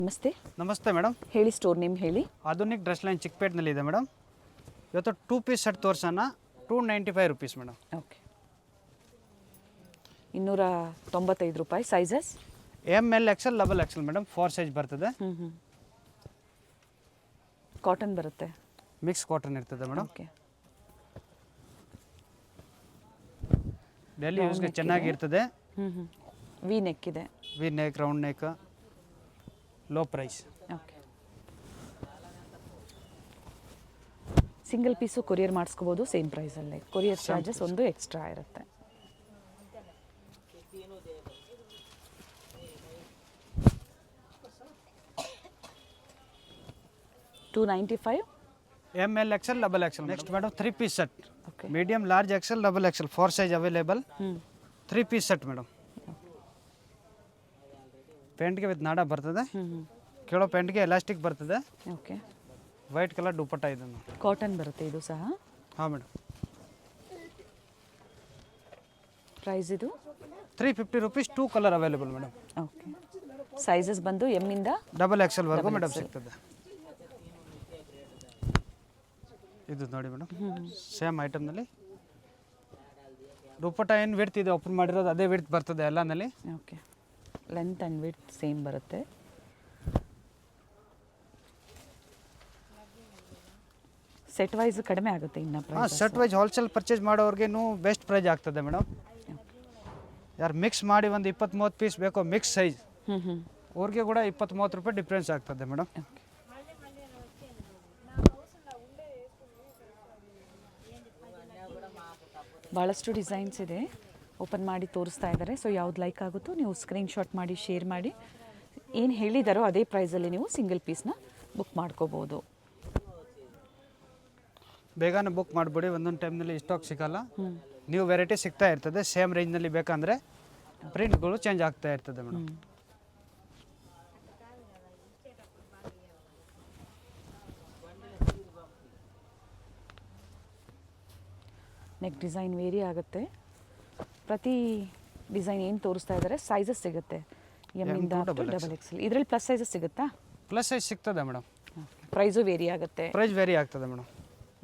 ನಮಸ್ತೆ. ನಮಸ್ತೆ ಮೇಡಮ್. ಹೇಳಿ, ಸ್ಟೋರ್ ನೇಮ್ ಹೇಳಿ. ಆಧುನಿಕ್ ಡ್ರೆಸ್ ಲೈನ್ ಚಿಕ್ಕಪೇಟ್ನಲ್ಲಿ ಇದೆ ಮೇಡಮ್. ಇವತ್ತು 2 ಪೀಸ್ ಸೆಟ್ ತೋರ್ಸೋಣ. 295 ರುಪೀಸ್ ಮೇಡಮ್. ಓಕೆ, 295 ರೂಪಾಯಿ. Sizes ML XL double XL madam. 4 size ಬರ್ತದೆ. ಕಾಟನ್ ಬರುತ್ತೆ, ಮಿಕ್ಸ್ ಕಾಟನ್ ಇರ್ತದೆ ಮೇಡಮ್. ಓಕೆ. ಡೈಲಿ ಯೂಸ್ಗೆ ಚೆನ್ನಾಗಿರ್ತದೆ. ವಿ ನೆಕ್ ಇದೆ, V neck, round neck, low price. Okay. Single piece courier ಮಾಡಿಸ್ಕೋಬೋದು ಸೇಮ್ ಪ್ರೈಸಲ್ಲೇ. ಕೊರಿಯರ್ ಚಾರ್ಜಸ್ ಒಂದು ಎಕ್ಸ್ಟ್ರಾ ಇರುತ್ತೆ. $295. ML XL double XL. Next madam 3 piece set. Okay. Medium, large, XL double XL 4 ಸೈಜ್ available. 3 piece set madam. ಪ್ಯಾಂಟ್ಗೆ with ನಾಡ ಬರ್ತದೆ. ಕೇಳೋ ಪ್ಯಾಂಟ್ಗೆ ಎಲಾಸ್ಟಿಕ್ ಬರ್ತದೆ. ಓಕೆ. ವೈಟ್ ಕಲರ್ ದುಪ್ಪಟ್ಟ ಇದೆ. ಕಾಟನ್ ಬರುತ್ತೆ ಇದು ಸಹ. ಹಾಂ ಮೇಡಮ್. ಪ್ರೈಸ್ ಇದು 350 rupees. 2 colour available madam. Okay. Sizes ಬಂದು ಎಮ್ ಇಂದ ಡಬಲ್ XL ವರೆಗೂ ಮೇಡಮ್ ಸಿಗ್ತದೆ. ಇದು ನೋಡಿ ಮೇಡಮ್, ಸೇಮ್ ಐಟಮ್ನಲ್ಲಿ ದುಪ್ಪಟ್ಟ ಏನು ವಿಡ್ತ್ ಇದೆ ಓಪನ್ ಮಾಡಿರೋದು ಅದೇ ವಿಡ್ತ್ ಬರ್ತದೆ ಎಲ್ಲನಲ್ಲಿ. Okay. Length and width same ಬರುತ್ತೆ. ಸೆಟ್ ವೈಸ್ ಕಡಿಮೆ ಆಗುತ್ತೆ ಇನ್ನು ಹಾಂ, price. Set wise wholesale purchase ಮಾಡೋರ್ಗೇನು ಬೆಸ್ಟ್ ಪ್ರೈಸ್ ಆಗ್ತದೆ ಮೇಡಮ್. ಯಾರು ಮಿಕ್ಸ್ ಮಾಡಿ ಒಂದು 20-30 ಪೀಸ್ ಬೇಕೋ ಮಿಕ್ಸ್ ಸೈಜ್, ಅವ್ರಿಗೆ ಕೂಡ 20-30 ರೂಪಾಯಿ ಡಿಫ್ರೆನ್ಸ್ ಆಗ್ತದೆ ಮೇಡಮ್. ಓಕೆ. ಭಾಳಷ್ಟು ಡಿಸೈನ್ಸ್ ಇದೆ, ಓಪನ್ ಮಾಡಿ ತೋರಿಸ್ತಾ ಇದ್ದಾರೆ. ಸೊ ಯಾವ್ದು ಲೈಕ್ ಆಗುತ್ತೋ ನೀವು ಸ್ಕ್ರೀನ್ಶಾಟ್ ಮಾಡಿ ಶೇರ್ ಮಾಡಿ. ಏನು ಹೇಳಿದಾರೋ ಅದೇ ಪ್ರೈಸಲ್ಲಿ ನೀವು ಸಿಂಗಲ್ ಪೀಸ್ನ ಬುಕ್ ಮಾಡ್ಕೋಬೋದು. ಬೇಗನೆ ಬುಕ್ ಮಾಡಿಬಿಡಿ, ಒಂದೊಂದು ಟೈಮ್ನಲ್ಲಿ ಸ್ಟಾಕ್ ಸಿಗಲ್ಲ. ನ್ಯೂ ವೆರೈಟಿ ಸಿಗ್ತಾ ಇರ್ತದೆ. ಸೇಮ್ ರೇಂಜ್ನಲ್ಲಿ ಬೇಕಂದರೆ ಪ್ರಿಂಟ್ಗಳು ಚೇಂಜ್ ಆಗ್ತಾ ಇರ್ತದೆ ಮೇಡಮ್. ನೆಕ್ ಡಿಸೈನ್ ವೇರಿ ಆಗುತ್ತೆ. ಪ್ರತಿ ಡಿಸೈನ್ ಏನು ತೋರಿಸ್ತಾ ಇದ್ದಾರೆ ಸೈಜಸ್ ಸಿಗುತ್ತೆ, ಎಮ್ ಇಂದ ಡಬಲ್ XL. ಇದರಲ್ಲಿ ಪ್ಲಸ್ ಸೈಜಸ್ ಸಿಗುತ್ತಾ? ಪ್ಲಸ್ ಸೈಜ್ ಸಿಗ್ತದೆ ಮೇಡಮ್. ಪ್ರೈಸು ವೇರಿ ಆಗುತ್ತೆ, ಪ್ರೈಸ್ ವೇರಿ ಆಗ್ತದೆ ಮೇಡಮ್.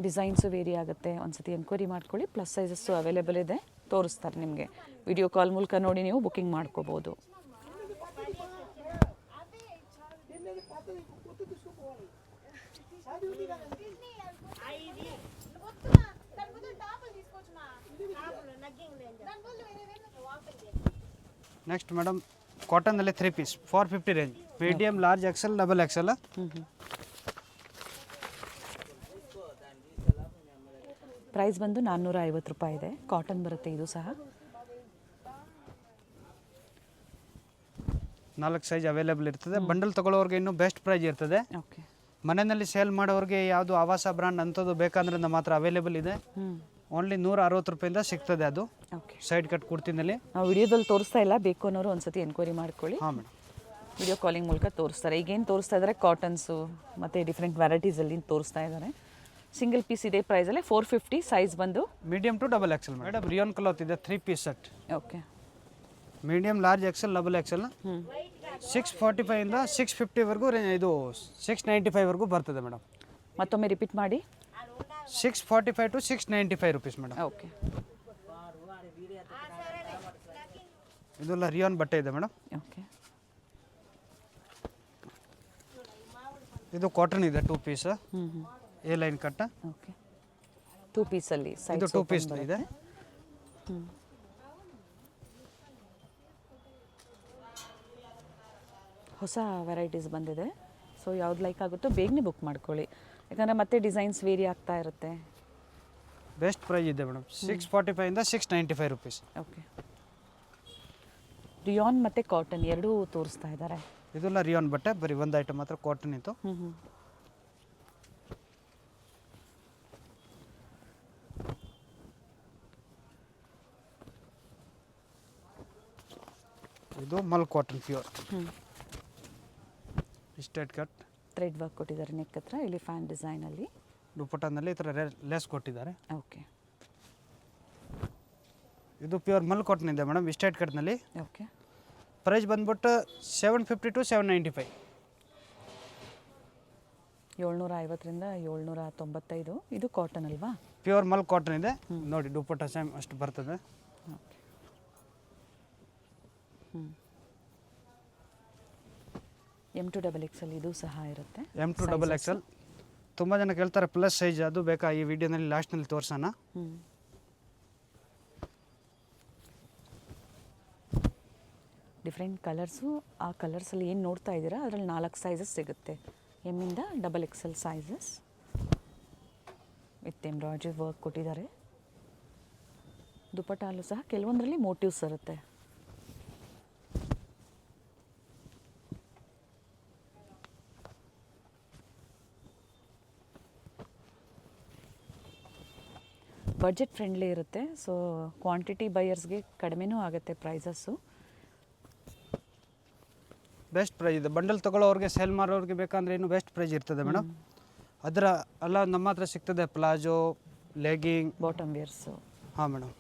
ಡಿಸೈನ್ಸು ವೇರಿ ಆಗುತ್ತೆ. ಒಂದ್ಸತಿ ಎನ್ಕ್ವೈರಿ ಮಾಡ್ಕೊಳ್ಳಿ. ಪ್ಲಸ್ ಸೈಜಸ್ಸು ಅವೈಲೇಬಲ್ ಇದೆ, ತೋರಿಸ್ತಾರೆ ನಿಮಗೆ. ವಿಡಿಯೋ ಕಾಲ್ ಮೂಲಕ ನೋಡಿ ನೀವು ಬುಕ್ಕಿಂಗ್ ಮಾಡ್ಕೋಬೋದು. ನೆಕ್ಸ್ಟ್ ಮೇಡಮ್, ಕಾಟನ್ನಲ್ಲಿ 3 piece 450 range. Medium, large, XL double XL. Price ಬಂದು 450 ರೂಪಾಯಿ ಇದೆ. ಕಾಟನ್ ಬರುತ್ತೆ ಇದು ಸಹ. 4 ಸೈಜ್ ಅವೈಲೇಬಲ್ ಇರ್ತದೆ. ಬಂಡಲ್ ತೊಗೊಳ್ಳೋರಿಗೆ ಇನ್ನೂ ಬೆಸ್ಟ್ ಪ್ರೈಸ್ ಇರ್ತದೆ. ಓಕೆ. ಮನೆಯಲ್ಲಿ ಸೇಲ್ ಮಾಡೋರಿಗೆ ಯಾವುದು ಆವಾಸ ಬ್ರ್ಯಾಂಡ್ ಅಂಥದ್ದು ಬೇಕಂದ್ರೆ ನಮ್ಮ ಹತ್ರ ಅವೈಲೇಬಲ್ ಇದೆ. ಓನ್ಲಿ 160 ರೂಪಾಯಿಂದ ಸಿಗ್ತದೆ. ಅದು ಓಕೆ. ಸೈಡ್ ಕಟ್ ಕುರ್ತಿನಲ್ಲಿ ನಾವು ವಿಡಿಯೋದಲ್ಲಿ ತೋರಿಸ್ತಾ ಇಲ್ಲ, ಬೇಕು ಅನ್ನೋರು ಒಂದ್ಸತಿ ಎನ್ಕ್ವೈರಿ ಮಾಡ್ಕೊಳ್ಳಿ. ಹಾಂ ಮೇಡಮ್. ವಿಡಿಯೋ ಕಾಲಿಂಗ್ ಮೂಲಕ ತೋರಿಸ್ತಾರೆ. ಈಗೇನು ತೋರಿಸ್ತಾ ಇದ್ದಾರೆ ಕಾಟನ್ಸು ಮತ್ತು ಡಿಫ್ರೆಂಟ್ ವೆರೈಟೀಸಲ್ಲಿ ತೋರಿಸ್ತಾ ಇದ್ದಾರೆ. ಸಿಂಗಲ್ ಪೀಸ್ ಇದೆ ಪ್ರೈಸಲ್ಲೇ 450. ಸೈಜ್ ಬಂದು medium to double XL madam. Rayon cloth ಇದೆ 3 piece set. Okay. Medium, large, XL double XL. 645 ಇಂದ 650 ವರೆಗೂ ಇದು 695 ವರೆಗೂ ಬರ್ತದೆ ಮೇಡಮ್. ಮತ್ತೊಮ್ಮೆ ರಿಪೀಟ್ ಮಾಡಿ. 645 ಟು 695 ರುಪೀಸ್ ಮೇಡಮ್. ಓಕೆ. ಇದೆಲ್ಲ ರಿಯೋನ್ ಬಟ್ಟೆ ಇದೆ ಮೇಡಮ್. ಓಕೆ. ಇದು ಕಾಟನ್ ಇದೆ 2 piece. A line cut. Okay. 2 ಪೀಸಲ್ಲಿ ಸೈಜ್ ಇದು 2 ಪೀಸ್ ಇದೆ. ಹೊಸ ವೆರೈಟೀಸ್ ಬಂದಿದೆ. ಸೊ ಯಾವ್ದು ಲೈಕ್ ಆಗುತ್ತೋ ಬೇಗನೆ ಬುಕ್ ಮಾಡ್ಕೊಳ್ಳಿ, ಯಾಕಂದರೆ ಮತ್ತೆ ಡಿಸೈನ್ಸ್ ವೇರಿ ಆಗ್ತಾ ಇರುತ್ತೆ. ಬೆಸ್ಟ್ ಪ್ರೈಸ್ ಇದೆ ಮೇಡಮ್. 645 ಇಂದ 695 ರುಪೀಸ್. ಓಕೆ. ರಿಯಾನ್ ಮತ್ತು ಕಾಟನ್ ಎರಡೂ ತೋರಿಸ್ತಾ ಇದ್ದಾರೆ. ಇದೆಲ್ಲ ರಿಯಾನ್ ಬಟ್ಟೆ, ಬರೀ ಒಂದು ಐಟಮ್ ಮಾತ್ರ ಕಾಟನ್ ಇತ್ತು. ಇದು mul cotton pure. Straight cut thread work ಕೊಟ್ಟಿದ್ದಾರೆ ನೆಕ್ ಹತ್ರ. ಇಲ್ಲಿ ಫ್ಯಾನ್ ಡಿಸೈನಲ್ಲಿ ದುಪ್ಪಟ್ಟನಲ್ಲಿ ಈ ಥರ ಲೆಸ್ ಕೊಟ್ಟಿದ್ದಾರೆ. ಓಕೆ. ಇದು ಪ್ಯೂರ್ ಮಲ್ ಕಾಟನ್ ಇದೆ ಮೇಡಮ್, ಸ್ಟ್ರೇಟ್ ಕಟ್ನಲ್ಲಿ. ಓಕೆ. ಪ್ರೈಸ್ ಬಂದ್ಬಿಟ್ಟು 750 to 795. 750ರಿಂದ 795. ಇದು ಕಾಟನ್ ಅಲ್ವಾ? ಪ್ಯೂರ್ ಮಲ್ ಕಾಟನ್ ಇದೆ ನೋಡಿ. ದುಪ್ಪಟ್ಟ ಸೇಮ್ ಅಷ್ಟು ಬರ್ತದೆ. ಓಕೆ. M2XXL ಇದು ಸಹ ಇರುತ್ತೆ. M2XXL ತುಂಬ ಜನ ಕೇಳ್ತಾರೆ ಪ್ಲಸ್ ಸೈಜ್, ಅದು ಬೇಕಾ ಈ ವಿಡಿಯೋನಲ್ಲಿ ಲಾಸ್ಟ್ನಲ್ಲಿ ತೋರಿಸೋಣ. ಡಿಫ್ರೆಂಟ್ ಕಲರ್ಸು, ಆ ಕಲರ್ಸಲ್ಲಿ ಏನು ನೋಡ್ತಾ ಇದ್ದೀರಾ ಅದರಲ್ಲಿ 4 ಸೈಜಸ್ ಸಿಗುತ್ತೆ. ಎಮ್ಮಿಂದ XXL sizes with embroidery work ಕೊಟ್ಟಿದ್ದಾರೆ. ದುಪಟ್ಟಾಲು ಸಹ ಕೆಲವೊಂದರಲ್ಲಿ ಮೋಟಿವ್ಸ್ ಇರುತ್ತೆ. ಬಜೆಟ್ ಫ್ರೆಂಡ್ಲಿ ಇರುತ್ತೆ. ಸೊ ಕ್ವಾಂಟಿಟಿ ಬೈಯರ್ಸ್ಗೆ ಕಡಿಮೆನೂ ಆಗುತ್ತೆ ಪ್ರೈಸಸ್ಸು. ಬೆಸ್ಟ್ ಪ್ರೈಸ್ ಇದೆ. ಬಂಡಲ್ ತೊಗೊಳ್ಳೋರಿಗೆ, ಸೇಲ್ ಮಾಡೋರಿಗೆ ಬೇಕಂದ್ರೆ ಇನ್ನೂ ಬೆಸ್ಟ್ ಪ್ರೈಸ್ ಇರ್ತದೆ ಮೇಡಮ್. ಅದರ ಅಲ್ಲ ನಮ್ಮ ಹತ್ರ ಸಿಗ್ತದೆ ಪ್ಲಾಜೋ, ಲೆಗಿಂಗ್, ಬಾಟಮ್ ವೇರ್ಸು. ಹಾಂ ಮೇಡಮ್.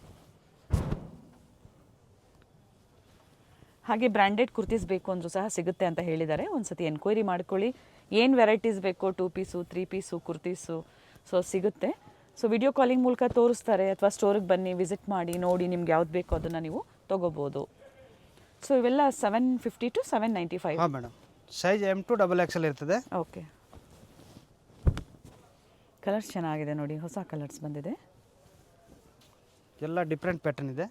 ಹಾಗೆ ಬ್ರ್ಯಾಂಡೆಡ್ ಕುರ್ತೀಸ್ ಬೇಕು ಅಂದರೂ ಸಹ ಸಿಗುತ್ತೆ ಅಂತ ಹೇಳಿದ್ದಾರೆ. ಒಂದು ಸತಿ ಎನ್ಕ್ವೈರಿ ಮಾಡ್ಕೊಳ್ಳಿ. ಏನು ವೆರೈಟೀಸ್ ಬೇಕೋ 2 ಪೀಸು 3 ಪೀಸು ಕುರ್ತೀಸು ಸೊ ಸಿಗುತ್ತೆ. ಸೊ ವಿಡಿಯೋ ಕಾಲಿಂಗ್ ಮೂಲಕ ತೋರಿಸ್ತಾರೆ, ಅಥವಾ ಸ್ಟೋರಿಗೆ ಬನ್ನಿ, ವಿಸಿಟ್ ಮಾಡಿ, ನೋಡಿ ನಿಮ್ಗೆ ಯಾವ್ದು ಬೇಕೋ ಅದನ್ನು ನೀವು ತೊಗೋಬೋದು. ಸೊ ಇವೆಲ್ಲ 750 to 795. ಹಾಂ ಮೇಡಮ್. ಸೈಜ್ M2XXL ಇರ್ತದೆ. ಓಕೆ. ಕಲರ್ಸ್ ಚೆನ್ನಾಗಿದೆ ನೋಡಿ, ಹೊಸ ಕಲರ್ಸ್ ಬಂದಿದೆ. ಎಲ್ಲ ಡಿಫ್ರೆಂಟ್ ಪ್ಯಾಟರ್ನ್ ಇದೆ.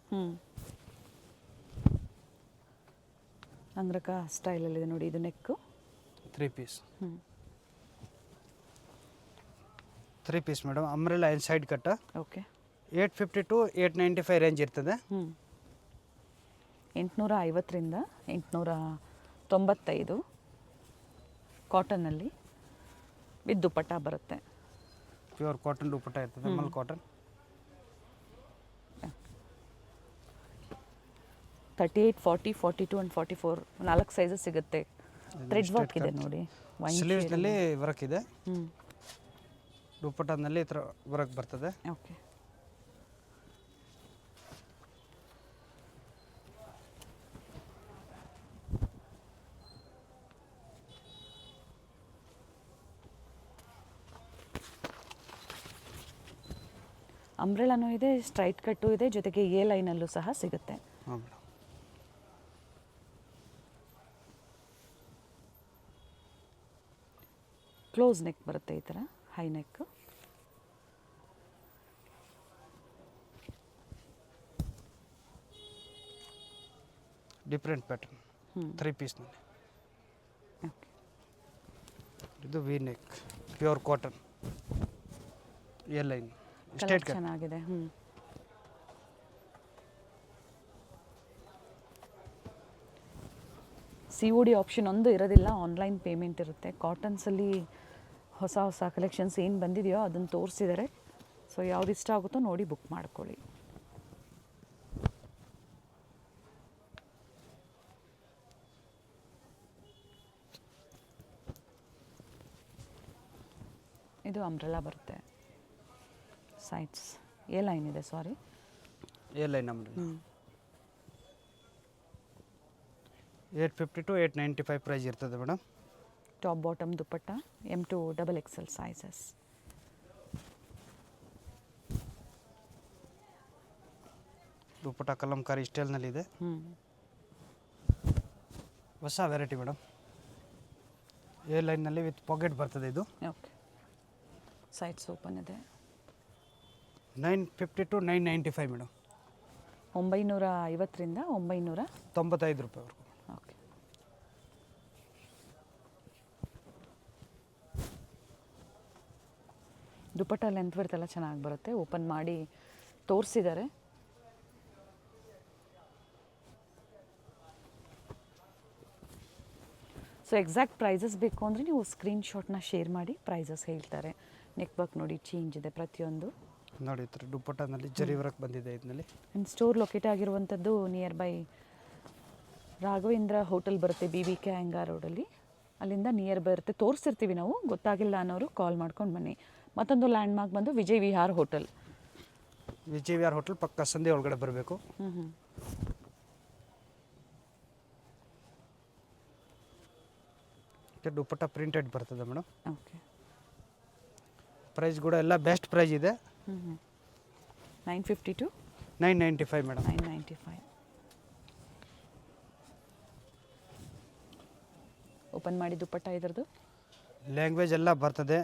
ಅಂಗ್ರಕ ಸ್ಟೈಲಲ್ಲಿದೆ ನೋಡಿ. ಇದು neck 3 piece. 3 piece madam. Umbrella and side cut. Okay. 850 to 895 range ಇರ್ತದೆ. 850ರಿಂದ 895 ಕಾಟನ್ನಲ್ಲಿ ವಿತ್ ದುಪಟ್ಟ ಬರುತ್ತೆ. ಪ್ಯೂರ್ ಕಾಟನ್ ದುಪಟ್ಟ ಇರ್ತದೆ, ಮಲ್ ಕಾಟನ್. 38, 40, 42 ಆ್ಯಂಡ್ 44 4 ಸೈಜಸ್ ಸಿಗುತ್ತೆ. ಥ್ರೆಡ್ ವರ್ಕ್ ಇದೆ ನೋಡಿ. ಸ್ಲೀವ್ಸ್ನಲ್ಲಿ ವರ್ಕ್ ಇದೆ. ದುಪಟ್ಟನಲ್ಲಿ ಈ ಥರ ವರ್ಕ್ ಬರ್ತದೆ. ಓಕೆ. ಅಂಬ್ರೆಲಾನೂ ಇದೆ, ಸ್ಟ್ರೈಟ್ ಕಟ್ಟು ಇದೆ, ಜೊತೆಗೆ ಎ ಲೈನಲ್ಲೂ ಸಹ ಸಿಗುತ್ತೆ. ಹಾಂ ಮೇಡಮ್. ಕ್ಲೋಸ್ ನೆಕ್ ಬರುತ್ತೆ ಈ ಥರ, ಹೈ ನೆಕ್. ಡಿಫ್ರೆಂಟ್ ಪ್ಯಾಟರ್ನ್ 3 ಪೀಸ್ನಲ್ಲಿ. ಓಕೆ. ಇದು V neck, pure cotton, A line, straight cut. ಚೆನ್ನಾಗಿದೆ. COD ಆಪ್ಷನ್ ಒಂದು ಇರೋದಿಲ್ಲ, ಆನ್ಲೈನ್ ಪೇಮೆಂಟ್ ಇರುತ್ತೆ. ಕಾಟನ್ಸಲ್ಲಿ ಹೊಸ ಹೊಸ ಕಲೆಕ್ಷನ್ಸ್ ಏನು ಬಂದಿದೆಯೋ ಅದನ್ನು ತೋರಿಸಿದ್ದಾರೆ. ಸೊ ಯಾವ್ದು ಇಷ್ಟ ಆಗುತ್ತೋ ನೋಡಿ ಬುಕ್ ಮಾಡ್ಕೊಳ್ಳಿ. ಇದು ಅಂಬ್ರೆಲಾ ಬರುತ್ತೆ. ಸೈಡ್ಸ್ ಎ ಲೈನ್ ಇದೆ, sorry A line umbrella. 850 to 895 price ಇರ್ತದೆ madam. Top bottom dupatta M2XXL sizes. Dupatta Kalamkari ಸ್ಟೈಲ್ನಲ್ಲಿದೆ. ಹೊಸ ವೆರೈಟಿ ಮೇಡಮ್. ಎ ಲೈನ್ನಲ್ಲಿ ವಿತ್ ಪಾಕೆಟ್ ಬರ್ತದೆ ಇದು. ಓಕೆ. ಸೈಡ್ಸ್ ಓಪನ್ ಇದೆ. 950 to 995 ಮೇಡಮ್. 950ರಿಂದ 995 ರೂಪಾಯಿವರೆಗೂ. ಓಕೆ. ದುಪಟ್ಟ ಲೆಂತ್ ವಿಡ್ತ್ ಎಲ್ಲ ಚೆನ್ನಾಗಿ ಬರುತ್ತೆ. ಓಪನ್ ಮಾಡಿ ತೋರಿಸಿದ್ದಾರೆ. ಸೊ ಎಕ್ಸಾಕ್ಟ್ ಪ್ರೈಸಸ್ ಬೇಕು ಅಂದರೆ ನೀವು ಸ್ಕ್ರೀನ್ಶಾಟ್ನ ಶೇರ್ ಮಾಡಿ, ಪ್ರೈಸಸ್ ಹೇಳ್ತಾರೆ. ನೆಕ್ ವರ್ಕ್ ನೋಡಿ ಚೇಂಜ್ ಇದೆ ಪ್ರತಿಯೊಂದು. ನೋಡಿ ಈ ಥರ ದುಪಟ್ಟನಲ್ಲಿ ಜರಿ ವರ್ಕ್ ಬಂದಿದೆ ಇದರಲ್ಲಿ. ಆ್ಯಂಡ್ ಸ್ಟೋರ್ ಲೊಕೇಟ್ ಆಗಿರುವಂಥದ್ದು ನಿಯರ್ ಬೈ ರಾಘವೇಂದ್ರ ಹೋಟೆಲ್ ಬರುತ್ತೆ, BBK ಅಯ್ಯಂಗಾರ್ ರೋಡಲ್ಲಿ. ಅಲ್ಲಿಂದ ನಿಯರ್ ಬೈ ಇರುತ್ತೆ. ತೋರಿಸ್ತಿರ್ತೀವಿ ನಾವು, ಗೊತ್ತಾಗಿಲ್ಲ ಅನ್ನೋರು ಕಾಲ್ ಮಾಡ್ಕೊಂಡು ಬನ್ನಿ. ಮತ್ತೊಂದು ಲ್ಯಾಂಡ್ಮಾರ್ಕ್ ಬಂದು ವಿಜಯ್ ವಿಹಾರ್ ಹೋಟೆಲ್. ವಿಜಯ್ ವಿಹಾರ್ ಹೋಟೆಲ್ ಪಕ್ಕ ಸಂಧಿ ಒಳಗಡೆ ಬರಬೇಕು. ದುಪಟ್ಟ ಪ್ರಿಂಟೆಡ್ ಬರ್ತದೆ ಮೇಡಮ್. ಓಕೆ. ಪ್ರೈಸ್ ಕೂಡ ಎಲ್ಲ ಬೆಸ್ಟ್ ಪ್ರೈಸ್ ಇದೆ. 950 to 995 ಮೇಡಮ್. 995. ಓಪನ್ ಮಾಡಿ ದುಪ್ಪಟ್ಟ ಇದ್ರದ್ದು ಲ್ಯಾಂಗ್ವೇಜ್ ಎಲ್ಲ ಬರ್ತದೆ.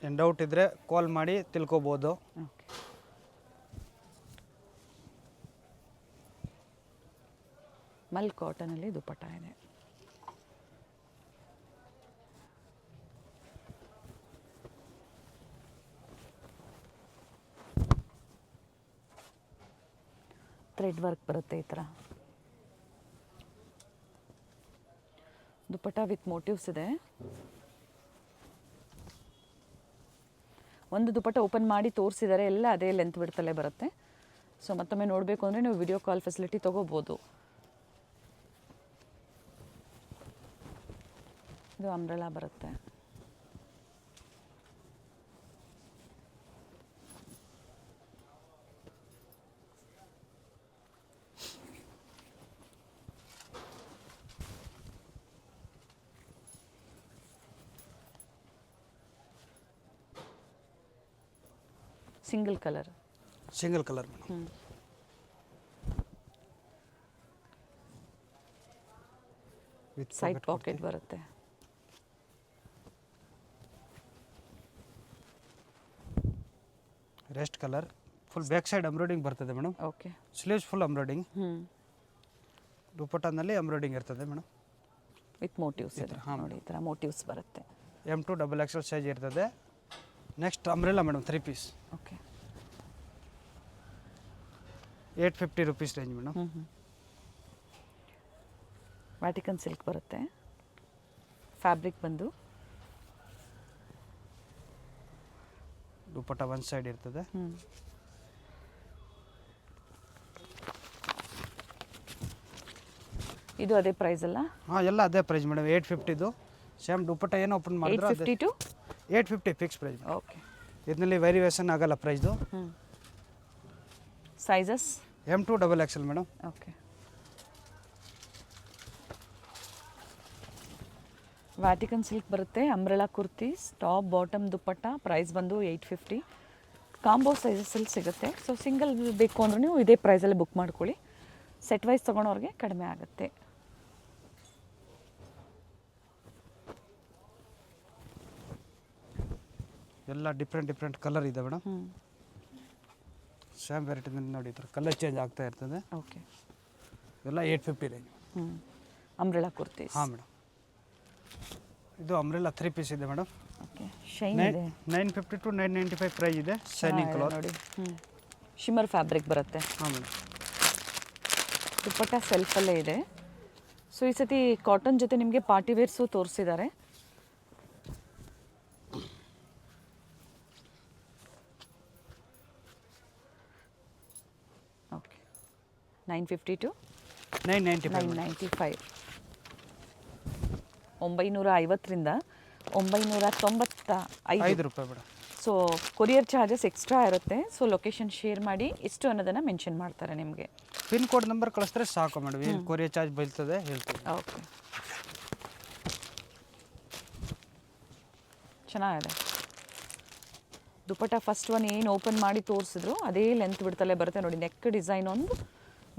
ಏನು ಡೌಟ್ ಇದ್ದರೆ ಕಾಲ್ ಮಾಡಿ ತಿಳ್ಕೊಬೋದು. ಓಕೆ. ಮಲ್ ಕಾಟನಲ್ಲಿ ದುಪ್ಪಟ್ಟ ಇದೆ. ಥ್ರೆಡ್ ವರ್ಕ್ ಬರುತ್ತೆ ಈ ಥರ. ದುಪ್ಪಟ್ಟ ವಿತ್ ಮೋಟಿವ್ಸ್ ಇದೆ. ಒಂದು ದುಪ್ಪಟ್ಟ ಓಪನ್ ಮಾಡಿ ತೋರಿಸಿದ್ದಾರೆ, ಎಲ್ಲ ಅದೇ ಲೆಂತ್ ಬಿಡ್ತಲೇ ಬರುತ್ತೆ. ಸೊ ಮತ್ತೊಮ್ಮೆ ನೋಡಬೇಕು ಅಂದರೆ ನೀವು ವಿಡಿಯೋ ಕಾಲ್ ಫೆಸಿಲಿಟಿ ತೊಗೋಬೋದು. ಇದು ಅಂಬ್ರೆಲಾ ಬರುತ್ತೆ. Single colour. Single colour madam. With side pocket ಬರುತ್ತೆ. Rest colour. Full back side embroidering ಬರ್ತದೆ madam. Okay. Sleeves full embroidering. ದುಪ್ಪಟ್ಟನಲ್ಲಿ ಎಂಬ್ರಾಯ್ಡಿಂಗ್ ಇರ್ತದೆ ಮೇಡಮ್. ವಿತ್ ಮೋಟಿವ್ಸ್ ಇದೆ ನೋಡಿ, ಈ ಥರ ಮೋಟಿವ್ಸ್ ಬರುತ್ತೆ. M2 XXL ಸೈಜ್ ಇರ್ತದೆ. Next umbrella madam 3 piece. Okay. 850 rupees range madam. Vatican silk ಬರುತ್ತೆ. ಫ್ಯಾಬ್ರಿಕ್ ಬಂದು ದುಪ್ಪಟ್ಟ ಒಂದು ಸೈಡ್ ಇರ್ತದೆ. ಇದು ಅದೇ ಪ್ರೈಸ್ ಅಲ್ಲ? ಹಾಂ, ಎಲ್ಲ ಅದೇ ಪ್ರೈಸ್ ಮೇಡಮ್. 850ದು ಸೇಮ್ ದುಪ್ಪಟ್ಟ ಏನು ಓಪನ್ ಮಾಡಿದ್ರೆ 850 to 850 ಫಿಕ್ಸ್ ಪ್ರೈಸ್. ಓಕೆ. ಇದರಲ್ಲಿ ವೇರಿಯೇಷನ್ ಆಗಲ್ಲ ಪ್ರೈಸ್ದು. Sizes M2 XXL madam. Okay. Vatican silk ಬರುತ್ತೆ. Umbrella kurtis, top bottom dupatta. Price ಬಂದು 850. ಕಾಂಬೋ ಸೈಜಸ್ಸಲ್ಲಿ ಸಿಗುತ್ತೆ. ಸೊ ಸಿಂಗಲ್ ಬೇಕು ಅಂದ್ರೆ ನೀವು ಇದೇ ಪ್ರೈಸಲ್ಲಿ ಬುಕ್ ಮಾಡ್ಕೊಳ್ಳಿ. ಸೆಟ್ ವೈಸ್ ತೊಗೊಳೋರಿಗೆ ಕಡಿಮೆ ಆಗುತ್ತೆ. ಎಲ್ಲ ಡಿಫ್ರೆಂಟ್ ಕಲರ್ ಇದೆ ಮೇಡಮ್. ಸೇಮ್ ವೆರೈಟಿನಲ್ಲಿ ನೋಡಿ, ಈ ಥರ ಕಲರ್ ಚೇಂಜ್ ಆಗ್ತಾ ಇರ್ತದೆ. ಓಕೆ. ಎಲ್ಲ 850 ರೇಂಜ್. ಅಂಬ್ರೆಲಾ ಕುರ್ತೀಸ್. ಹಾಂ ಮೇಡಮ್. ಇದು ಅಂಬ್ರೆಲಾ 3 ಪೀಸ್ ಇದೆ ಮೇಡಮ್. ಓಕೆ. ಶೈನ್ ಇದೆ. 950 to 995 ಪ್ರೈಸ್ ಇದೆ. ಶೈನಿಂಗ್ ಕಲರ್ ನೋಡಿ. ಶಿಮ್ಮರ್ ಫ್ಯಾಬ್ರಿಕ್ ಬರುತ್ತೆ. ಹಾಂ ಮೇಡಮ್. ದುಪ್ಪಟ್ಟ ಸೆಲ್ಫಲ್ಲೇ ಇದೆ. ಸೊ ಈ ಸತಿ ಕಾಟನ್ ಜೊತೆ ನಿಮಗೆ ಪಾರ್ಟಿ ವೇರ್ಸು ತೋರಿಸಿದ್ದಾರೆ. ಓಕೆ. 950 to 995. 950ರಿಂದ 995 ರೂಪಾಯಿ madam. So courier charges extra ಇರುತ್ತೆ. ಸೊ ಲೊಕೇಶನ್ ಶೇರ್ ಮಾಡಿ ಇಷ್ಟು ಅನ್ನೋದನ್ನು ಮೆನ್ಷನ್ ಮಾಡ್ತಾರೆ ನಿಮಗೆ. ಪಿನ್ ಕೋಡ್ ನಂಬರ್ ಕಳಿಸಿದ್ರೆ ಸಾಕು ಮೇಡಮ್. ಏನು ಕೊರಿಯರ್ ಚಾರ್ಜ್ ಬೀಳ್ತದೆ ಹೇಳ್ತೀವಿ. ಓಕೆ. ಚೆನ್ನಾಗಿದೆ ದುಪ್ಪಟ್ಟ. ಫಸ್ಟ್ ಒನ್ ಏನು ಓಪನ್ ಮಾಡಿ ತೋರಿಸಿದ್ರು ಅದೇ ಲೆಂತ್ ಬಿಡ್ತಲೇ ಬರುತ್ತೆ ನೋಡಿ. ನೆಕ್ ಡಿಸೈನ್ ಒಂದು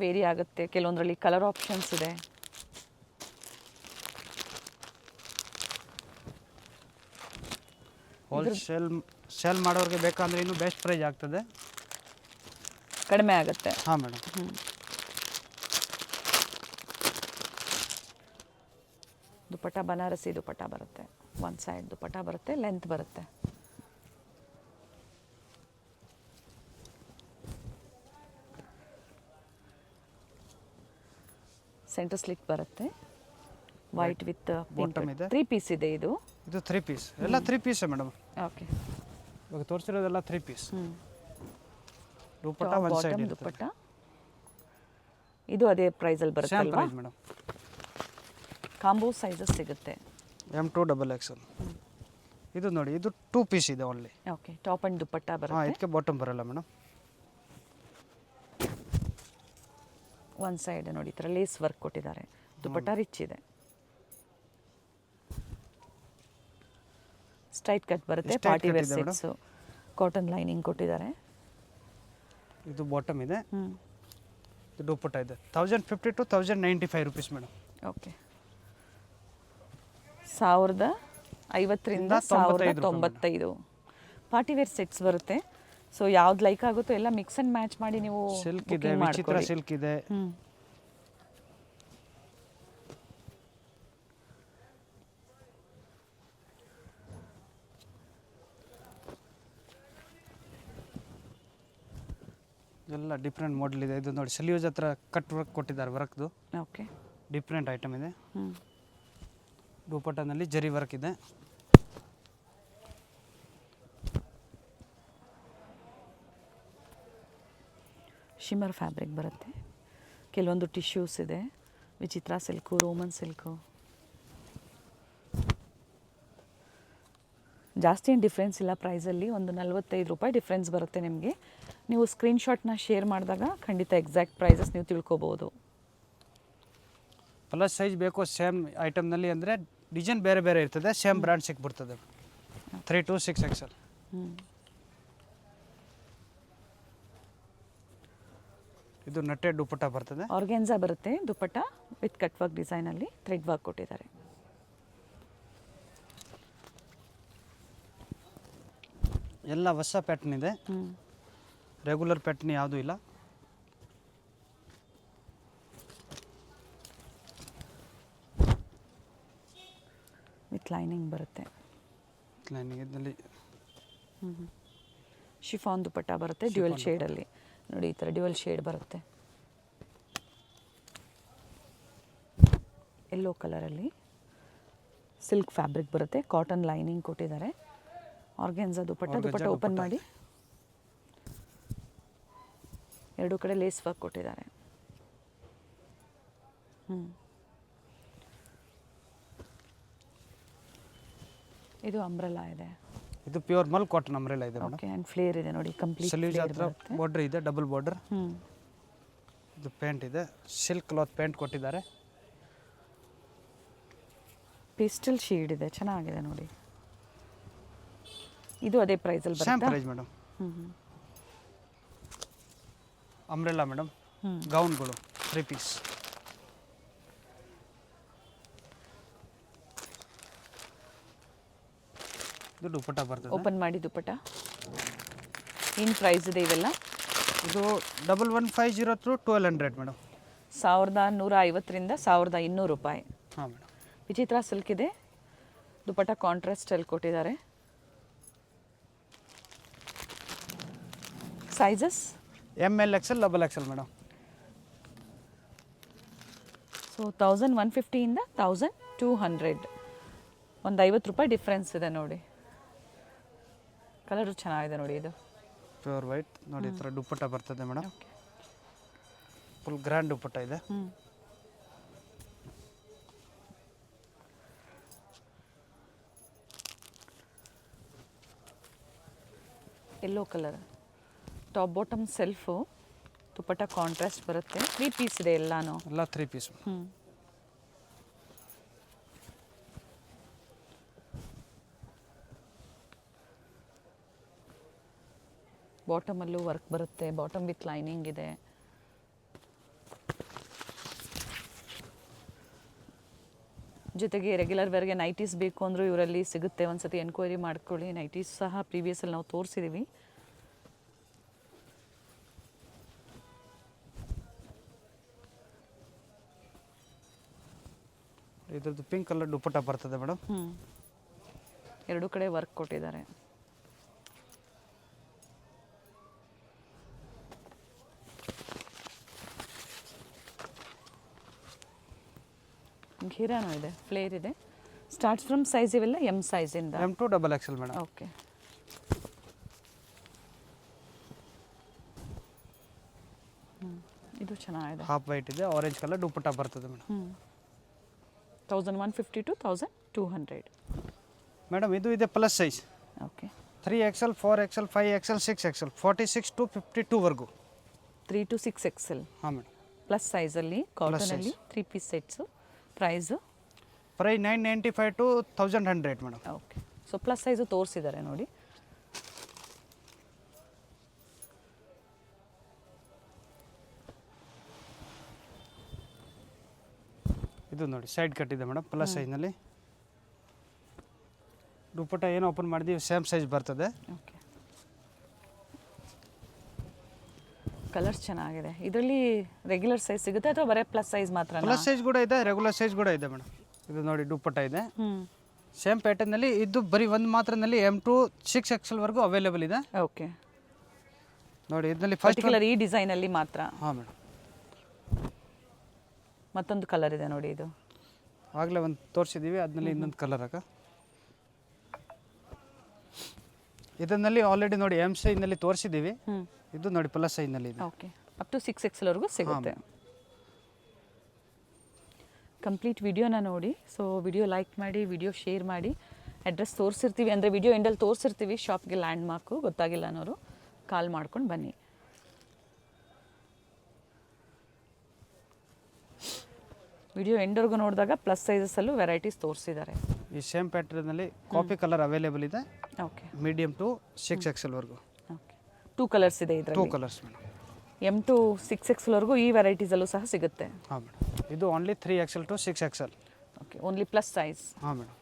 ವೇರಿ ಆಗುತ್ತೆ. ಕೆಲವೊಂದರಲ್ಲಿ ಕಲರ್ ಆಪ್ಷನ್ಸ್ ಇದೆ. ಸೇಲ್ ಮಾಡೋರಿಗೆ ಬೇಕಂದ್ರೆ ಇನ್ನೂ ಬೆಸ್ಟ್ ಪ್ರೈಸ್ ಆಗ್ತದೆ, ಕಡಿಮೆ ಆಗುತ್ತೆ. ಹಾಂ ಮೇಡಮ್. ದುಪ್ಪಟ್ಟ ಬನಾರಸಿ ದುಪ್ಪಟ್ಟ ಬರುತ್ತೆ. ಒನ್ ಸೈಡ್ ದುಪ್ಪಟ್ಟ ಬರುತ್ತೆ, ಲೆಂತ್ ಬರುತ್ತೆ. ಸೆಂಟರ್ ಸ್ಲಿಟ್ ಬರುತ್ತೆ. ವೈಟ್ ವಿತ್ ಬಾಟಮ್ ಇದೆ. 3 ಪೀಸ್ ಇದೆ ಇದು. ಇದು 3 ಪೀಸ್. ಎಲ್ಲ 3 ಪೀಸೇ ಮೇಡಮ್. ಓಕೆ. ಇವಾಗ ತೋರಿಸಿರೋದೆಲ್ಲ 3 ಪೀಸ್. ದುಪ್ಪಟ್ಟ ಒನ್ ಸೈಡ್ ದುಪ್ಪಟ್ಟ. ಇದು ಅದೇ ಪ್ರೈಸಲ್ಲಿ ಬರುತ್ತೆ ಸೇಮ್ ಅಲ್ವಾ? Price madam. ಕಾಂಬೋ ಸೈಜಸ್ ಸಿಗುತ್ತೆ. M2 XXL. ಇದು ನೋಡಿ, ಇದು 2 ಪೀಸ್ ಇದೆ ಓನ್ಲಿ. ಓಕೆ. ಟಾಪ್ ಅಂಡ್ ದುಪ್ಪಟ್ಟ ಹಾಂ, ಬರುತ್ತೆ. ಇದಕ್ಕೆ ಬಾಟಮ್ ಬರಲ್ಲ ಮೇಡಮ್. ಒನ್ ಸೈಡ್ ನೋಡಿ ಈ ಥರ ಲೇಸ್ ವರ್ಕ್ ಕೊಟ್ಟಿದ್ದಾರೆ. ದುಪ್ಪಟ್ಟ ರಿಚ್ ಇದೆ. ಸ್ಟ್ರೈಟ್ ಕಟ್ ಬರುತ್ತೆ. Straight ಪಾರ್ಟಿ cut ವೇರ್ ಇದೆ ಸೆಟ್ಸು. ಕಾಟನ್ ಲೈನಿಂಗ್ ಕೊಟ್ಟಿದ್ದಾರೆ. ಇದು ಬಾಟಮ್ ಇದೆ, ಹ್ಞೂ ಇದು ದುಪ್ಪಟ್ಟ ಇದೆ. 1050 to 1095 ರುಪೀಸ್ ಮೇಡಮ್. ಓಕೆ. 1050ರಿಂದ 1095. ಪಾರ್ಟಿ ವೇರ್ ಸೆಟ್ಸ್ ಬರುತ್ತೆ. ಸೊ ಯಾವ್ದು ಲೈಕ್ ಆಗುತ್ತೋ ಎಲ್ಲ ಮಿಕ್ಸ್ ಆ್ಯಂಡ್ ಮ್ಯಾಚ್ ಮಾಡಿ ನೀವು ಸಿಲ್ಕ್ ಇದೆ, booking ವಿಚಿತ್ರ ಮಾಡ್ಕೊಳ್ಳಿ. ಸಿಲ್ಕ್ ಇದೆ. ಹ್ಞೂ ಎಲ್ಲ ಡಿಫ್ರೆಂಟ್ ಮಾಡೆಲ್ ಇದೆ. ಇದು ನೋಡಿ ಸ್ಲೀವ್ಸ್ ಹತ್ರ ಕಟ್ ವರ್ಕ್ ಕೊಟ್ಟಿದ್ದಾರೆ, ವರ್ಕ್ದು ಓಕೆ. ಡಿಫ್ರೆಂಟ್ ಐಟಮ್ ಇದೆ. ಹ್ಞೂ ದುಪ್ಪಟ್ಟನಲ್ಲಿ ಜರಿ ವರ್ಕ್ ಇದೆ. ಶಿಮರ್ ಫ್ಯಾಬ್ರಿಕ್ ಬರುತ್ತೆ. ಕೆಲವೊಂದು ಟಿಶ್ಯೂಸ್ ಇದೆ, ವಿಚಿತ್ರ ಸಿಲ್ಕು, ರೋಮನ್ ಸಿಲ್ಕು. ಜಾಸ್ತಿ ಏನು ಡಿಫ್ರೆನ್ಸ್ ಇಲ್ಲ ಪ್ರೈಸಲ್ಲಿ. ಒಂದು 45 ರೂಪಾಯಿ ಡಿಫ್ರೆನ್ಸ್ ಬರುತ್ತೆ ನಿಮಗೆ. ನೀವು ಸ್ಕ್ರೀನ್ಶಾಟ್ನ ಶೇರ್ ಮಾಡಿದಾಗ ಖಂಡಿತ ಎಕ್ಸಾಕ್ಟ್ ಪ್ರೈಸಸ್ ನೀವು ತಿಳ್ಕೊಬೋದು. ಪ್ಲಸ್ ಸೈಜ್ ಬೇಕು ಸೇಮ್ ಐಟಮ್ನಲ್ಲಿ ಅಂದರೆ ಡಿಸೈನ್ ಬೇರೆ ಬೇರೆ ಇರ್ತದೆ, ಸೇಮ್ ಬ್ರ್ಯಾಂಡ್ ಸಿಕ್ಬಿಡ್ತದೆ. 3 to 6 XL. ಇದು ನಟ್ಟೆ ದುಪ್ಪಟ್ಟ ಬರ್ತದೆ. ಆರ್ಗೆನ್ಸಾ ಬರುತ್ತೆ ದುಪ್ಪಟ್ಟ ವಿತ್ ಕಟ್ ವರ್ಕ್ ಡಿಸೈನಲ್ಲಿ ಥ್ರೆಡ್ ವರ್ಕ್ ಕೊಟ್ಟಿದ್ದಾರೆ. ಎಲ್ಲ ಹೊಸ ಪ್ಯಾಟರ್ನ್ ಇದೆ, ರೆಗ್ಯುಲರ್ ಪ್ಯಾಟರ್ನ್ ಯಾವುದೂ ಇಲ್ಲ. ವಿತ್ ಲೈನಿಂಗ್ ಬರುತ್ತೆ. ಇದರಲ್ಲಿ ಶಿಫಾನ್ ದುಪ್ಪಟ್ಟ ಬರುತ್ತೆ ಡ್ಯುಯಲ್ ಶೇಡಲ್ಲಿ. ನೋಡಿ ಈ ಥರ ಡ್ಯುಯಲ್ ಶೇಡ್ ಬರುತ್ತೆ. ಯೆಲ್ಲೋ ಕಲರಲ್ಲಿ ಸಿಲ್ಕ್ ಫ್ಯಾಬ್ರಿಕ್ ಬರುತ್ತೆ, ಕಾಟನ್ ಲೈನಿಂಗ್ ಕೊಟ್ಟಿದ್ದಾರೆ. ಆರ್ಗೆನ್ಸಾ ದುಪ್ಪಟ್ಟ ಓಪನ್ ಮಾಡಿ ಎರಡು ಕಡೆ ಲೇಸ್ ವರ್ಕ್ ಕೊಟ್ಟಿದ್ದಾರೆ. ಇದು ಅಂಬ್ರೆಲಾ ಇದೆ. ಇದು ಪ್ಯೂರ್ ಮಲ್ ಕಾಟನ್ ಅಂಬ್ರೆಲಾ ಇದೆ. ಓಕೆ. ಆ್ಯಂಡ್ ಫ್ಲೇರ್ ಇದೆ ನೋಡಿ, ಕಂಪ್ಲೀಟ್ ಸ್ಲೀವ್ಸ್ ಹತ್ರ ಬಾರ್ಡರ್ ಇದೆ, ಡಬಲ್ ಬಾರ್ಡರ್. ಇದು ಪ್ಯಾಂಟ್ ಇದೆ, ಸಿಲ್ಕ್ ಕ್ಲಾತ್ ಪ್ಯಾಂಟ್ ಕೊಟ್ಟಿದ್ದಾರೆ. ಪೇಸ್ಟಲ್ ಶೇಡ್ ಇದೆ, ಚೆನ್ನಾಗಿದೆ ನೋಡಿ. ಇದು ಅದೇ ಪ್ರೈಸಲ್ಲಿ ಸೇಮ್ ಬರುತ್ತೆ. Price madam. ಅಂಬ್ರೆಲಾ ಮೇಡಮ್, ಗೌನ್ಗಳು 3 ಪೀಸ್. ಇದು ದುಪ್ಪಟ್ಟ ಬರ್ತದೆ. ಓಪನ್ ಮಾಡಿ ದುಪ್ಪಟ್ಟ ಏನು ಪ್ರೈಸ್ ಇದೆ ಇವೆಲ್ಲ? ಇದು 1150 to 1200 ಮೇಡಮ್. 1150ರಿಂದ 1200 ರೂಪಾಯಿ. ಹಾಂ ಮೇಡಮ್. ವಿಚಿತ್ರ ಸಿಲ್ಕ್ ಇದೆ, ದುಪ್ಪಟ್ಟ ಕಾಂಟ್ರಾಸ್ಟಲ್ಲಿ ಕೊಟ್ಟಿದ್ದಾರೆ. Sizes ML XL double XL madam. So 1150ಇಂದ 1200, ಒಂದು 50 ರೂಪಾಯಿ ಡಿಫ್ರೆನ್ಸ್ ಇದೆ ನೋಡಿ. ಕಲರು ಚೆನ್ನಾಗಿದೆ ನೋಡಿ. ಇದು ಪ್ಯೂರ್ ವೈಟ್ ನೋಡಿ, ಈ ಥರ ದುಪ್ಪಟ್ಟ ಬರ್ತದೆ ಮೇಡಮ್. ಫುಲ್ ಗ್ರ್ಯಾಂಡ್ ದುಪ್ಪಟ್ಟ ಇದೆ. Yellow colour top bottom self, dupatta contrast ಬರುತ್ತೆ. 3 ಪೀಸ್ ಇದೆ ಎಲ್ಲಾನು. ಎಲ್ಲ 3 ಪೀಸ್. ಬಾಟಮಲ್ಲೂ ವರ್ಕ್ ಬರುತ್ತೆ, ಬಾಟಮ್ ವಿತ್ ಲೈನಿಂಗ್ ಇದೆ. ಜೊತೆಗೆ ರೆಗ್ಯುಲರ್ ವೇರ್ಗೆ ನೈಟೀಸ್ ಬೇಕು ಅಂದರೂ ಇವರಲ್ಲಿ ಸಿಗುತ್ತೆ. ಒಂದ್ಸತಿ ಎನ್ಕ್ವೈರಿ ಮಾಡ್ಕೊಳ್ಳಿ. ನೈಟೀಸ್ ಸಹ ಪ್ರೀವಿಯಸಲ್ಲಿ ನಾವು ತೋರಿಸಿದ್ದೀವಿ. ಇದ್ರದ್ದು ಪಿಂಕ್ ಕಲರ್ ದುಪ್ಪಟ್ಟ ಬರ್ತದೆ ಮೇಡಮ್. ಎರಡು ಕಡೆ ವರ್ಕ್ ಕೊಟ್ಟಿದ್ದಾರೆ. ಘೀರಾನು ಇದೆ, ಫ್ಲೇರ್ ಇದೆ. ಸ್ಟಾರ್ಟ್ಸ್ ಫ್ರಮ್ ಸೈಜ್ ಇವೆಲ್ಲ M ಸೈಜಿಂದ. M to double XL madam. Okay. ಇದು ಚೆನ್ನಾಗಿದೆ. ಹಾಫ್ ವೈಟ್ ಇದೆ, ಆರೆಂಜ್ ಕಲರ್ ದುಪ್ಪಟ್ಟ ಬರ್ತದೆ ಮೇಡಮ್. 1150 to 1200 madam. ಇದು ಇದೆ plus size. Okay. 3XL 4XL 5XL 6XL 46 to 52 ವರೆಗೂ. 3 to 6XL. ಹಾಂ ಮೇಡಮ್. ಪ್ಲಸ್ ಸೈಜಲ್ಲಿ ಕಾಟನಲ್ಲಿ 3 piece sets. Price 995 to 1100 madam. Okay. So plus size ತೋರಿಸಿದ್ದಾರೆ ನೋಡಿ. ಇದು ನೋಡಿ ಸೈಡ್ ಕಟ್ ಇದೆ ಮೇಡಮ್, ಪ್ಲಸ್ ಸೈಜ್ನಲ್ಲಿ. ದುಪ್ಪಟ್ಟ ಏನು ಓಪನ್ ಮಾಡಿದೀವಿ ಸೇಮ್ ಸೈಜ್ ಬರ್ತದೆ. ಓಕೆ, ಕಲರ್ಸ್ ಚೆನ್ನಾಗಿದೆ. ಇದರಲ್ಲಿ ರೆಗ್ಯುಲರ್ ಸೈಜ್ ಸಿಗುತ್ತೆ ಅಥವಾ ಬರೀ ಪ್ಲಸ್ ಸೈಜ್ ಮಾತ್ರ? ಪ್ಲಸ್ ಸೈಜ್ ಕೂಡ ಇದೆ, ರೆಗ್ಯುಲರ್ ಸೈಜ್ ಕೂಡ ಇದೆ ಮೇಡಮ್. ಇದು ನೋಡಿ ದುಪ್ಪಟ್ಟ ಇದೆ ಸೇಮ್ ಪ್ಯಾಟರ್ನಲ್ಲಿ. ಇದು ಬರೀ ಒಂದು ಮಾತ್ರನಲ್ಲಿ M to 6XL ವರೆಗೂ ಅವೈಲೇಬಲ್ ಇದೆ. ಓಕೆ ನೋಡಿ ಇದರಲ್ಲಿ ಫಸ್ಟ್ ಪರ್ಟಿಕ್ಯುಲರ್ ಈ ಡಿಸೈನಲ್ಲಿ ಮಾತ್ರ. ಹಾಂ ಮೇಡಮ್. ಮತ್ತೊಂದು ಕಲರ್ ಇದೆ ನೋಡಿ, ಇದು ಆಗಲೇ ಒಂದು ತೋರಿಸಿದ್ದೀವಿ, ಅದರಲ್ಲಿ ಇನ್ನೊಂದು ಕಲರ್ ಆಗ. ಇದನ್ನಲ್ಲಿ ಆಲ್ರೆಡಿ ನೋಡಿ M ಸೈಜ್ನಲ್ಲಿ ತೋರಿಸಿದ್ದೀವಿ. ಇದು ನೋಡಿ ಪ್ಲಸ್ ಸೈಜ್ನಲ್ಲಿ ಇದೆ. ಓಕೆ, ಅಪ್ ಟು 6XL ವರೆಗೂ ಸಿಗುತ್ತೆ. ಕಂಪ್ಲೀಟ್ ವಿಡಿಯೋನ ನೋಡಿ. ಸೊ ವಿಡಿಯೋ ಲೈಕ್ ಮಾಡಿ, ವಿಡಿಯೋ ಶೇರ್ ಮಾಡಿ. ಅಡ್ರೆಸ್ ತೋರಿಸಿರ್ತೀವಿ, ಅಂದರೆ ವಿಡಿಯೋ ಎಂಡಲ್ಲಿ ತೋರಿಸಿರ್ತೀವಿ. ಶಾಪ್ಗೆ ಲ್ಯಾಂಡ್ ಮಾರ್ಕು ಗೊತ್ತಾಗಿಲ್ಲ ಅನ್ನೋರು ಕಾಲ್ ಮಾಡ್ಕೊಂಡು ಬನ್ನಿ. ವಿಡಿಯೋ ಎಂಡ್ವರೆಗೂ ನೋಡಿದಾಗ ಪ್ಲಸ್ ಸೈಜಸ್ಸಲ್ಲೂ ವೆರೈಟೀಸ್ ತೋರಿಸಿದ್ದಾರೆ. ಈ ಸೇಮ್ ಪ್ಯಾಟರ್ನಲ್ಲಿ ಕಾಪಿ ಕಲರ್ ಅವೈಲೇಬಲ್ ಇದೆ. ಓಕೆ, ಮೀಡಿಯಮ್ ಟು 6XL ವರೆಗೂ. ಓಕೆ, 2 ಕಲರ್ಸ್ ಇದೆ 2 ಇದರಲ್ಲಿ. Colours madam. M to 6XL ವರೆಗೂ ಈ ವೆರೈಟೀಸಲ್ಲೂ ಸಹ ಸಿಗುತ್ತೆ. ಹಾಂ ಮೇಡಮ್. ಇದು only 3XL to 6XL. Okay, only plus size. ಹಾಂ ಮೇಡಮ್.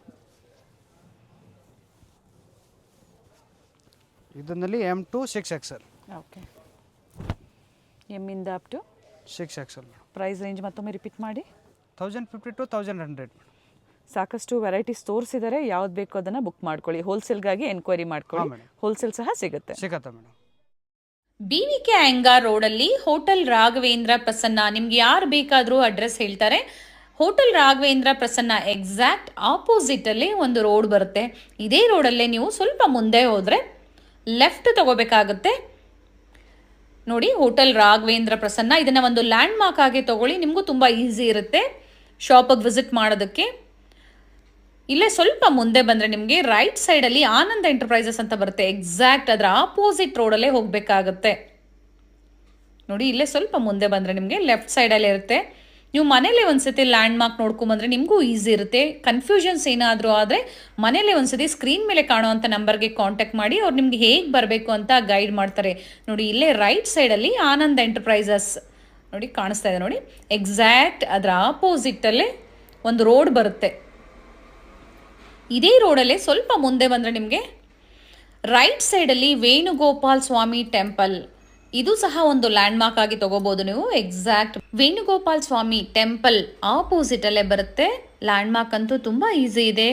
ಇದರಲ್ಲಿ M to 6XL. Okay, M ಇಂದ up to 6XL madam. Price range ಮತ್ತೊಮ್ಮೆ ರಿಪೀಟ್ ಮಾಡಿ. 1050 to 1100 ಮೇಡಮ್. ಸಾಕಷ್ಟು ವೆರೈಟೀಸ್ ತೋರಿಸಿದರೆ, ಯಾವ್ದು ಬೇಕೋ ಅದನ್ನು ಬುಕ್ ಮಾಡ್ಕೊಳ್ಳಿ. ಹೋಲ್ಸೇಲ್ಗಾಗಿ ಎನ್ಕ್ವೈರಿ ಮಾಡ್ಕೊಳ್ಳಿ, ಹೋಲ್ಸೇಲ್ ಸಹ ಸಿಗುತ್ತೆ. ಸಿಗತ್ತಾ ಮೇಡಮ್. BVK ಅಯ್ಯಂಗಾರ್ ರೋಡಲ್ಲಿ ಹೋಟೆಲ್ ರಾಘವೇಂದ್ರ ಪ್ರಸನ್ನ. ನಿಮ್ಗೆ ಯಾರು ಬೇಕಾದರೂ ಅಡ್ರೆಸ್ ಹೇಳ್ತಾರೆ. Hotel Raghavendra Prasanna exact opposite ಅಲ್ಲಿ ಒಂದು ರೋಡ್ ಬರುತ್ತೆ. ಇದೇ ರೋಡಲ್ಲೇ ನೀವು ಸ್ವಲ್ಪ ಮುಂದೆ ಹೋದ್ರೆ ಲೆಫ್ಟ್ ತಗೋಬೇಕಾಗುತ್ತೆ. ನೋಡಿ, ಹೋಟೆಲ್ ರಾಘವೇಂದ್ರ ಪ್ರಸನ್ನ. ಇದನ್ನ ಒಂದು ಲ್ಯಾಂಡ್ ಮಾರ್ಕ್ ಆಗಿ ತಗೊಳ್ಳಿ, ನಿಮಗೂ ತುಂಬಾ ಈಸಿ ಇರುತ್ತೆ ಶಾಪಿಗೆ ವಿಸಿಟ್ ಮಾಡೋದಕ್ಕೆ. ಇಲ್ಲೇ ಸ್ವಲ್ಪ ಮುಂದೆ ಬಂದರೆ ನಿಮಗೆ ರೈಟ್ ಸೈಡಲ್ಲಿ ಆನಂದ್ ಎಂಟರ್ಪ್ರೈಸಸ್ ಅಂತ ಬರುತ್ತೆ. ಎಕ್ಸಾಕ್ಟ್ ಅದರ ಆಪೋಸಿಟ್ ರೋಡಲ್ಲೇ ಹೋಗಬೇಕಾಗುತ್ತೆ. ನೋಡಿ, ಇಲ್ಲೇ ಸ್ವಲ್ಪ ಮುಂದೆ ಬಂದರೆ ನಿಮಗೆ ಲೆಫ್ಟ್ ಸೈಡಲ್ಲೇ ಇರುತ್ತೆ. ನೀವು ಮನೇಲಿ ಒಂದ್ಸತಿ ಲ್ಯಾಂಡ್ ಮಾರ್ಕ್ ನೋಡ್ಕೊಂಬಂದ್ರೆ ನಿಮಗೂ ಈಸಿ ಇರುತ್ತೆ. ಕನ್ಫ್ಯೂಷನ್ಸ್ ಏನಾದರೂ ಆದರೆ ಮನೇಲಿ ಒಂದ್ಸತಿ ಸ್ಕ್ರೀನ್ ಮೇಲೆ ಕಾಣುವಂಥ ನಂಬರ್ಗೆ ಕಾಂಟ್ಯಾಕ್ಟ್ ಮಾಡಿ, ಅವ್ರು ನಿಮ್ಗೆ ಹೇಗೆ ಬರಬೇಕು ಅಂತ ಗೈಡ್ ಮಾಡ್ತಾರೆ. ನೋಡಿ, ಇಲ್ಲೇ ರೈಟ್ ಸೈಡಲ್ಲಿ ಆನಂದ್ ಎಂಟರ್ಪ್ರೈಸಸ್ ನೋಡಿ ಕಾಣಿಸ್ತಾ ಇದೆ ನೋಡಿ. ಎಕ್ಸಾಕ್ಟ್ ಅದರ ಆಪೋಸಿಟಲ್ಲೇ ಒಂದು ರೋಡ್ ಬರುತ್ತೆ. ಇದೇ ರೋಡಲ್ಲೇ ಸ್ವಲ್ಪ ಮುಂದೆ ಬಂದರೆ ನಿಮಗೆ ರೈಟ್ ಸೈಡಲ್ಲಿ ವೇಣುಗೋಪಾಲ್ ಸ್ವಾಮಿ ಟೆಂಪಲ್, ಇದು ಸಹ ಒಂದು ಲ್ಯಾಂಡ್ ಮಾರ್ಕ್ ಆಗಿ ತಗೋಬಹುದು ನೀವು. ಎಕ್ಸಾಕ್ಟ್ ವೇಣುಗೋಪಾಲ್ ಸ್ವಾಮಿ ಟೆಂಪಲ್ ಆಪೋಸಿಟ್ ಅಲ್ಲೇ ಬರುತ್ತೆ. ಲ್ಯಾಂಡ್ ಮಾರ್ಕ್ ಅಂತೂ ತುಂಬಾ ಈಸಿ ಇದೆ.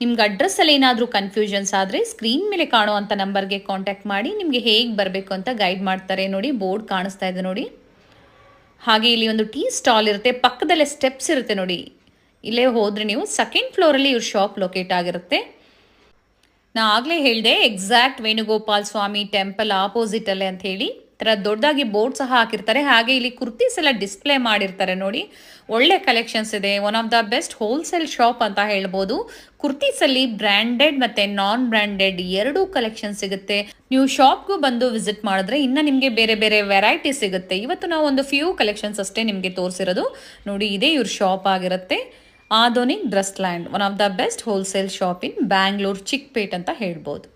ನಿಮ್ಗೆ ಅಡ್ರೆಸ್ ಅಲ್ಲಿ ಏನಾದರೂ ಕನ್ಫ್ಯೂಷನ್ಸ್ ಆದರೆ ಸ್ಕ್ರೀನ್ ಮೇಲೆ ಕಾಣುವಂಥ ನಂಬರ್ಗೆ ಕಾಂಟ್ಯಾಕ್ಟ್ ಮಾಡಿ, ನಿಮಗೆ ಹೇಗೆ ಬರಬೇಕು ಅಂತ ಗೈಡ್ ಮಾಡ್ತಾರೆ. ನೋಡಿ, ಬೋರ್ಡ್ ಕಾಣಿಸ್ತಾ ಇದೆ ನೋಡಿ. ಹಾಗೆ ಇಲ್ಲಿ ಒಂದು ಟೀ ಸ್ಟಾಲ್ ಇರುತ್ತೆ, ಪಕ್ಕದಲ್ಲೇ ಸ್ಟೆಪ್ಸ್ ಇರುತ್ತೆ ನೋಡಿ. ಇಲ್ಲೇ ಹೋದರೆ ನೀವು ಸೆಕೆಂಡ್ ಫ್ಲೋರಲ್ಲಿ ಇವ್ರ ಶಾಪ್ ಲೊಕೇಟ್ ಆಗಿರುತ್ತೆ. ನಾ ಆಗಲೇ ಹೇಳಿದೆ ಎಕ್ಸಾಕ್ಟ್ ವೇಣುಗೋಪಾಲ್ ಸ್ವಾಮಿ ಟೆಂಪಲ್ ಆಪೋಸಿಟ್ ಅಲ್ಲೇ ಅಂತ ಹೇಳಿ. ಥರ ದೊಡ್ಡದಾಗಿ ಬೋರ್ಡ್ ಸಹ ಹಾಕಿರ್ತಾರೆ. ಹಾಗೆ ಇಲ್ಲಿ ಕುರ್ತೀಸ್ ಎಲ್ಲ ಡಿಸ್ಪ್ಲೇ ಮಾಡಿರ್ತಾರೆ ನೋಡಿ. ಒಳ್ಳೆ ಕಲೆಕ್ಷನ್ಸ್ ಇದೆ. One of the best wholesale shop ಅಂತ ಹೇಳ್ಬೋದು. ಕುರ್ತೀಸಲ್ಲಿ ಬ್ರ್ಯಾಂಡೆಡ್ ಮತ್ತು ನಾನ್ ಬ್ರ್ಯಾಂಡೆಡ್ ಎರಡೂ ಕಲೆಕ್ಷನ್ ಸಿಗುತ್ತೆ. ನೀವು ಶಾಪ್ಗೂ ಬಂದು ವಿಸಿಟ್ ಮಾಡಿದ್ರೆ ಇನ್ನು ನಿಮಗೆ ಬೇರೆ ಬೇರೆ ವೆರೈಟಿ ಸಿಗುತ್ತೆ. ಇವತ್ತು ನಾವು ಒಂದು ಫ್ಯೂ ಕಲೆಕ್ಷನ್ಸ್ ಅಷ್ಟೇ ನಿಮಗೆ ತೋರಿಸಿರೋದು. ನೋಡಿ, ಇದೇ ಇವ್ರ ಶಾಪ್ ಆಗಿರುತ್ತೆ. Adhunik dress land, one of the best wholesale shop in Bangalore Chickpet ಅಂತ ಹೇಳ್ಬೋದು.